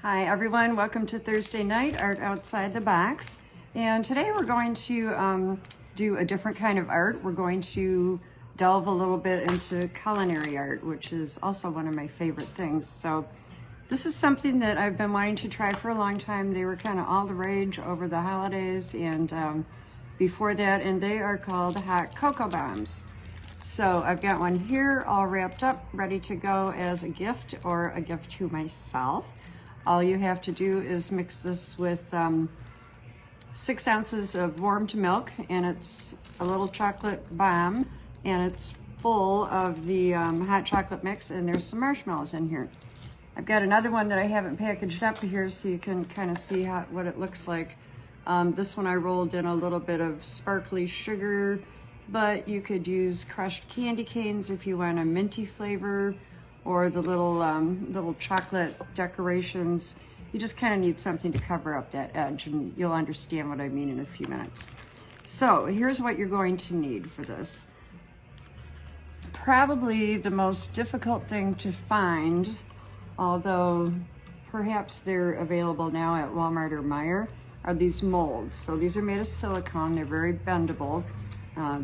Hi everyone, welcome to Thursday Night Art Outside the Box. And today we're going to do a different kind of art. We're going to delve a little bit into culinary art, which is also one of my favorite things. So this is something that I've been wanting to try for a long time. They were kind of all the rage over the holidays and before that, and they are called hot cocoa bombs. So I've got one here all wrapped up, ready to go as a gift or a gift to myself. All you have to do is mix this with 6 ounces of warmed milk, and it's a little chocolate bomb, and it's full of the hot chocolate mix, and there's some marshmallows in here. I've got another one that I haven't packaged up here so you can kind of see what it looks like. This one I rolled in a little bit of sparkly sugar, but you could use crushed candy canes if you want a minty flavor, or the little chocolate decorations. You just kind of need something to cover up that edge, and you'll understand what I mean in a few minutes. So here's what you're going to need for this. Probably the most difficult thing to find, although perhaps they're available now at Walmart or Meijer, are these molds. So these are made of silicone, they're very bendable.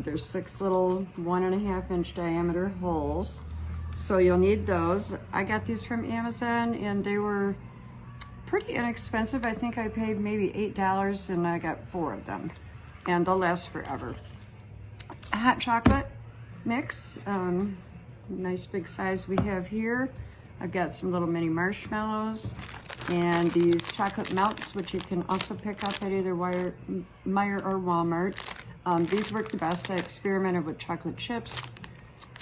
There's 6 little 1.5 inch diameter holes. So you'll need those. I got these from Amazon and they were pretty inexpensive. I think I paid maybe $8 and I got 4 of them. And they'll last forever. A hot chocolate mix, nice big size we have here. I've got some little mini marshmallows and these chocolate melts, which you can also pick up at either Meijer or Walmart. These work the best. I experimented with chocolate chips.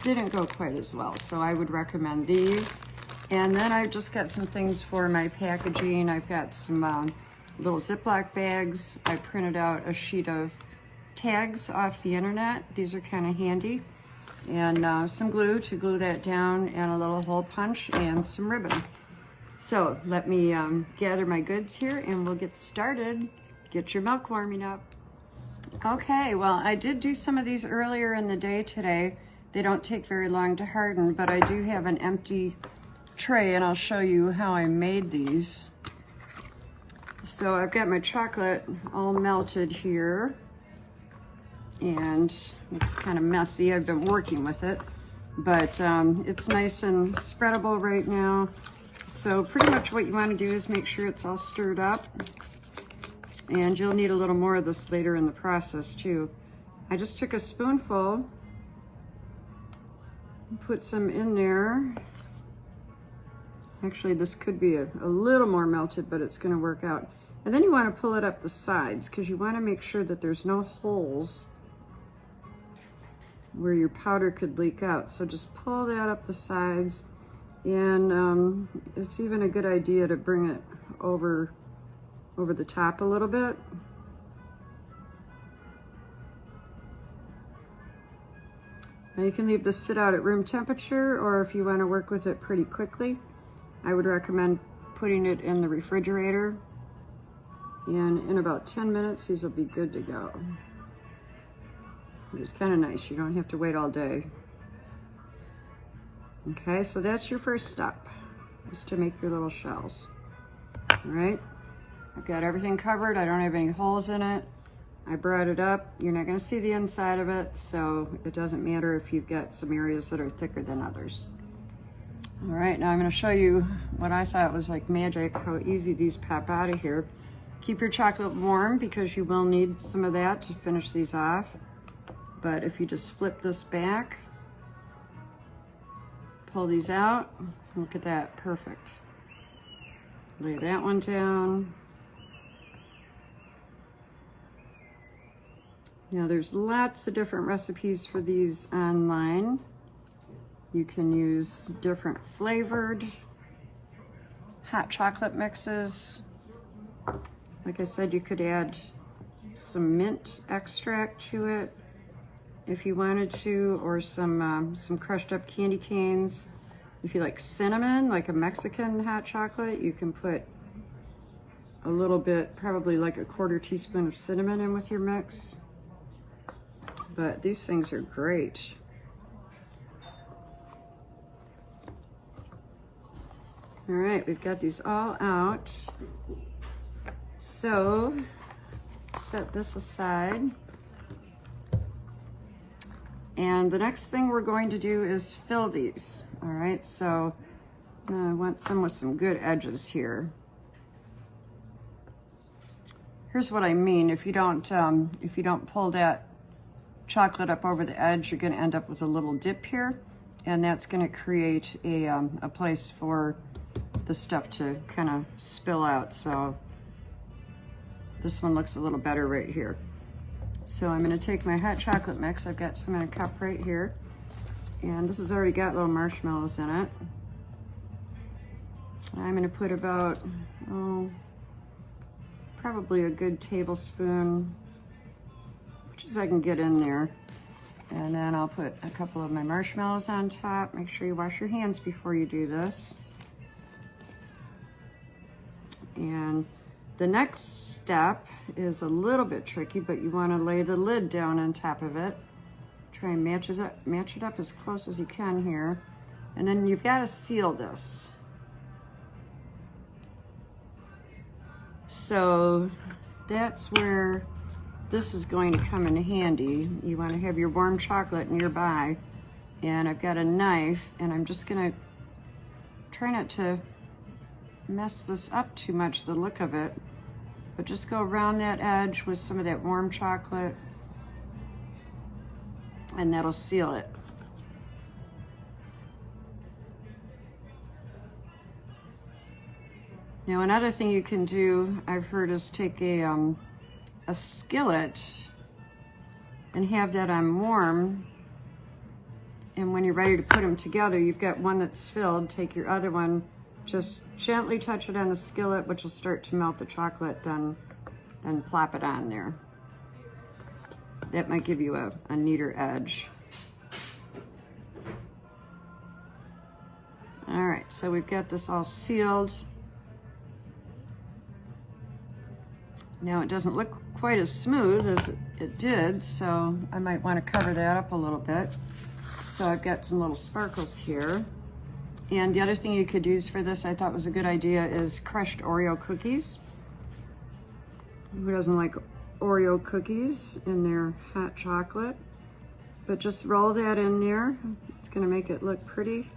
Didn't go quite as well, so I would recommend these. And then I've just got some things for my packaging. I've got some little Ziploc bags. I printed out a sheet of tags off the internet. These are kind of handy. And some glue to glue that down, and a little hole punch, and some ribbon. So let me gather my goods here and we'll get started. Get your milk warming up. Okay, well, I did do some of these earlier in the day today. They don't take very long to harden, but I do have an empty tray and I'll show you how I made these. So I've got my chocolate all melted here, and it's kind of messy. I've been working with it, but it's nice and spreadable right now. So pretty much what you want to do is make sure it's all stirred up, and you'll need a little more of this later in the process too. I just took a spoonful, put some in there. Actually, this could be a little more melted, but it's going to work out. And then you want to pull it up the sides, because you want to make sure that there's no holes where your powder could leak out. So just pull that up the sides, and it's even a good idea to bring it over the top a little bit. Now you can leave this sit out at room temperature, or if you want to work with it pretty quickly, I would recommend putting it in the refrigerator. And in about 10 minutes, these will be good to go. Which is kind of nice. You don't have to wait all day. Okay, so that's your first step, is to make your little shells. All right, I've got everything covered. I don't have any holes in it. I brought it up. You're not going to see the inside of it, so it doesn't matter if you've got some areas that are thicker than others. All right, now I'm going to show you what I thought was like magic, how easy these pop out of here. Keep your chocolate warm, because you will need some of that to finish these off. But if you just flip this back, pull these out, look at that, perfect. Lay that one down. Now there's lots of different recipes for these online. You can use different flavored hot chocolate mixes. Like I said, you could add some mint extract to it if you wanted to, or some crushed up candy canes. If you like cinnamon, like a Mexican hot chocolate, you can put a little bit, probably like a 1/4 teaspoon of cinnamon in with your mix. But these things are great. All right, we've got these all out. So set this aside. And the next thing we're going to do is fill these. All right, so I want some with some good edges here. Here's what I mean. If you don't pull that chocolate up over the edge, you're going to end up with a little dip here, and that's going to create a place for the stuff to kind of spill out. So this one looks a little better right here. So I'm going to take my hot chocolate mix. I've got some in a cup right here, and this has already got little marshmallows in it. I'm going to put about probably a good tablespoon, which is I can get in there. And then I'll put a couple of my marshmallows on top. Make sure you wash your hands before you do this. And the next step is a little bit tricky, but you want to lay the lid down on top of it. Try and match it up as close as you can here. And then you've got to seal this. So that's where this is going to come in handy. You want to have your warm chocolate nearby. And I've got a knife, and I'm just going to try not to mess this up too much, the look of it. But just go around that edge with some of that warm chocolate, and that'll seal it. Now another thing you can do, I've heard, is take a skillet and have that on warm, and when you're ready to put them together, you've got one that's filled, take your other one, just gently touch it on the skillet, which will start to melt the chocolate, then plop it on there. That might give you a neater edge. All right, so we've got this all sealed. Now it doesn't look quite as smooth as it did, so I might want to cover that up a little bit. So I've got some little sparkles here. And the other thing you could use for this, I thought was a good idea, is crushed Oreo cookies. Who doesn't like Oreo cookies in their hot chocolate? But just roll that in there. It's going to make it look pretty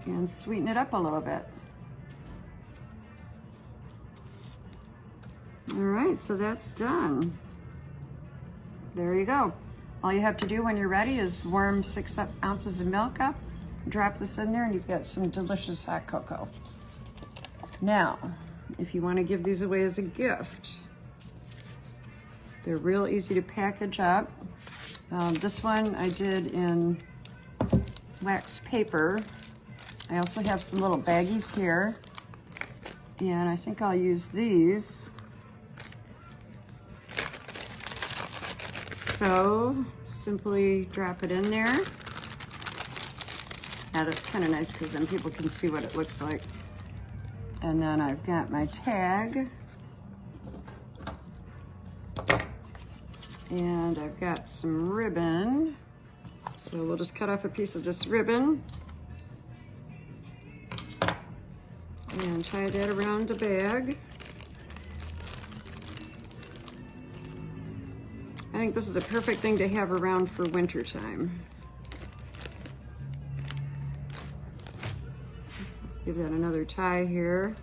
and sweeten it up a little bit. All right, so that's done. There you go. All you have to do when you're ready is warm 6 ounces of milk up, drop this in there, and you've got some delicious hot cocoa. Now, if you want to give these away as a gift, they're real easy to package up. This one I did in wax paper. I also have some little baggies here, and I think I'll use these. So simply drop it in there. Now that's kind of nice because then people can see what it looks like. And then I've got my tag. And I've got some ribbon. So we'll just cut off a piece of this ribbon and tie that around the bag. I think this is a perfect thing to have around for winter time. Give that another tie here.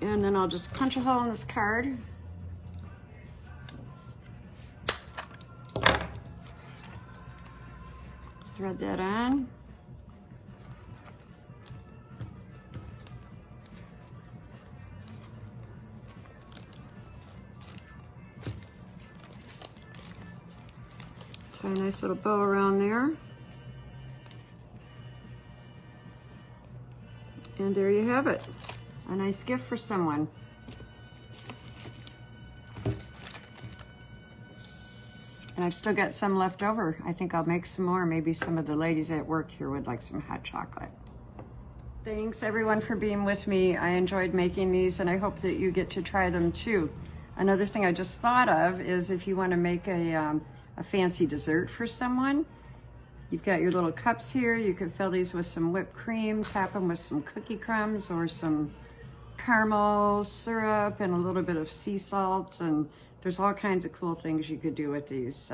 And then I'll just punch a hole in this card. Thread that on. Tie a nice little bow around there. And there you have it. A nice gift for someone. And I've still got some left over. I think I'll make some more. Maybe some of the ladies at work here would like some hot chocolate. Thanks everyone for being with me. I enjoyed making these, and I hope that you get to try them too. Another thing I just thought of is if you want to make a fancy dessert for someone, You've got your little cups here. You could fill these with some whipped cream, top them with some cookie crumbs or some caramel syrup and a little bit of sea salt, and there's all kinds of cool things you could do with these.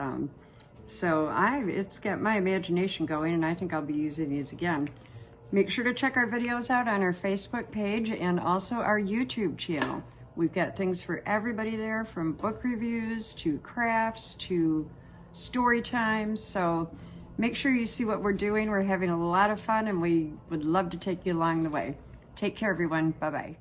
It's got my imagination going, and I think I'll be using these again. Make sure to check our videos out on our Facebook page and also our YouTube channel. We've got things for everybody there, from book reviews to crafts to story times. So make sure you see what we're doing. We're having a lot of fun, and we would love to take you along the way. Take care, everyone. Bye-bye.